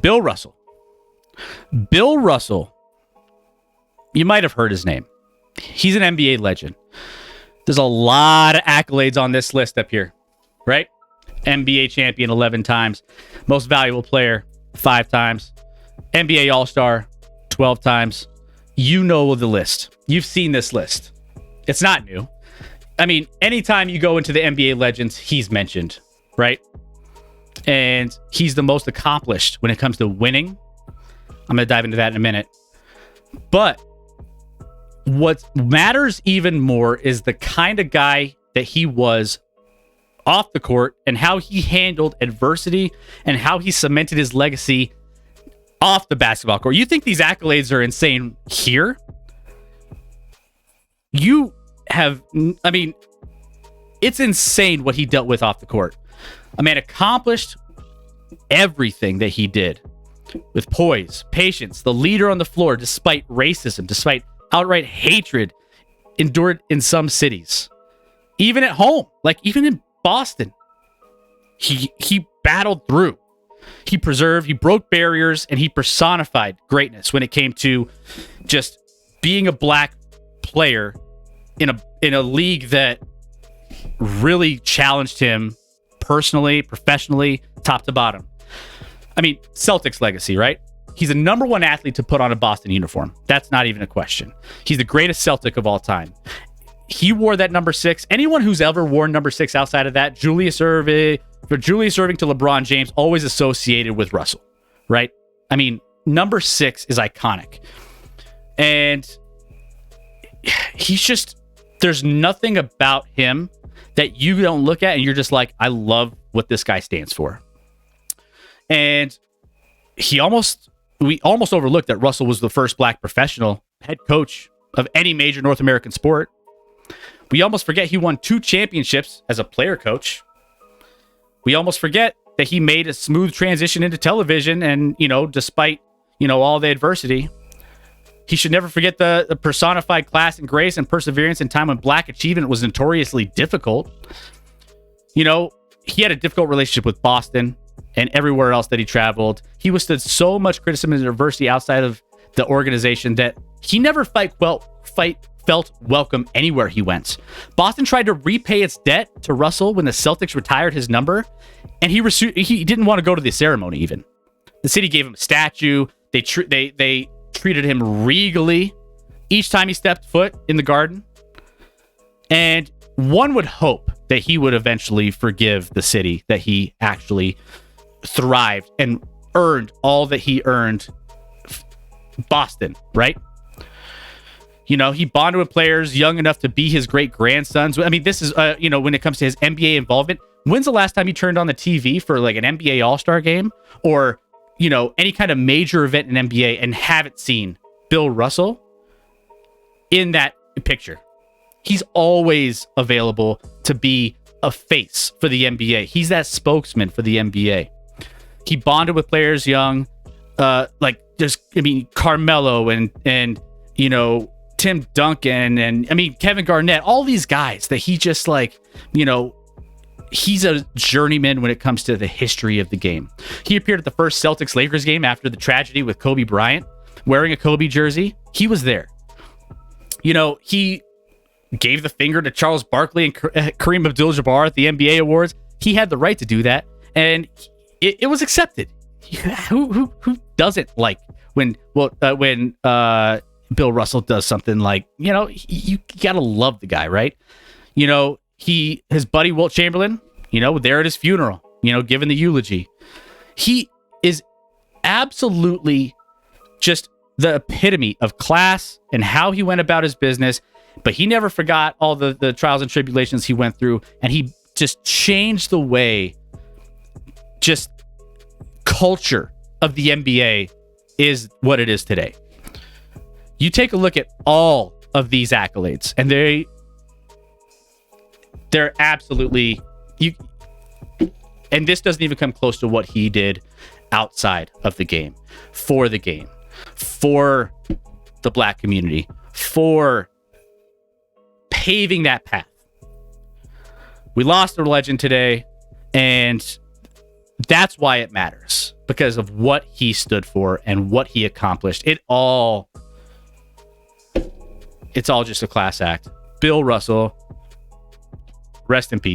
Bill Russell. Bill Russell, you might have heard his name. He's an NBA legend. There's a lot of accolades on this list up here, right? NBA champion 11 times, most valuable player 5 times, NBA All-Star 12 times. You know the list. You've seen this list. It's not new. I mean, anytime you go into the NBA legends, he's mentioned, right? And he's the most accomplished when it comes to winning. I'm going to dive into that in a minute. But what matters even more is the kind of guy that he was off the court and how he handled adversity and how he cemented his legacy off the basketball court. You think these accolades are insane here? You have, I mean, it's insane what he dealt with off the court. A man accomplished everything that he did with poise, patience, the leader on the floor, despite racism, despite outright hatred endured in some cities. Even at home, like even in Boston, he battled through. He preserved, he broke barriers, and he personified greatness when it came to just being a black player in a league that really challenged him personally, professionally, top to bottom. I mean, Celtics legacy, right? He's the number one athlete to put on a Boston uniform. That's not even a question. He's the greatest Celtic of all time. He wore that number 6. Anyone who's ever worn number 6 outside of that, Julius Erving to LeBron James, always associated with Russell, right? I mean, number 6 is iconic. And he's just, there's nothing about him that you don't look at and you're just like, I love what this guy stands for. And we almost overlooked that Russell was the first black professional head coach of any major North American sport. We almost forget he won 2 championships as a player coach. We almost forget that he made a smooth transition into television and, despite, all the adversity, he should never forget the personified class and grace and perseverance in time when black achievement was notoriously difficult. He had a difficult relationship with Boston and everywhere else that he traveled. He withstood so much criticism and adversity outside of the organization that he never felt welcome anywhere he went. Boston tried to repay its debt to Russell when the Celtics retired his number, and he didn't want to go to the ceremony even. The city gave him a statue. They treated him regally each time he stepped foot in the Garden. And one would hope that he would eventually forgive the city that he actually thrived and earned all that he earned. Boston, right? He bonded with players young enough to be his great grandsons. I mean, this is, when it comes to his NBA involvement, when's the last time you turned on the TV for like an NBA All-Star game or, any kind of major event in NBA and haven't seen Bill Russell in that picture? He's always available to be a face for the NBA. He's that spokesman for the NBA. He bonded with players young, Carmelo and Tim Duncan and Kevin Garnett, all these guys that he just he's a journeyman when it comes to the history of the game. He appeared at the first Celtics-Lakers game after the tragedy with Kobe Bryant, wearing a Kobe jersey. He was there. He gave the finger to Charles Barkley and Kareem Abdul-Jabbar at the NBA Awards. He had the right to do that, and it was accepted. Who doesn't like when Bill Russell does something like, you gotta love the guy, right? His buddy Wilt Chamberlain, there at his funeral, giving the eulogy. He is absolutely just the epitome of class and how he went about his business, but he never forgot all the trials and tribulations he went through, and he just changed the way just culture of the NBA is what it is today. You take a look at all of these accolades, and they're absolutely and this doesn't even come close to what he did outside of the game, for the black community, for paving that path. We lost a legend today, and that's why it matters. because of what he stood for and what he accomplished. It's all just a class act. Bill Russell, rest in peace.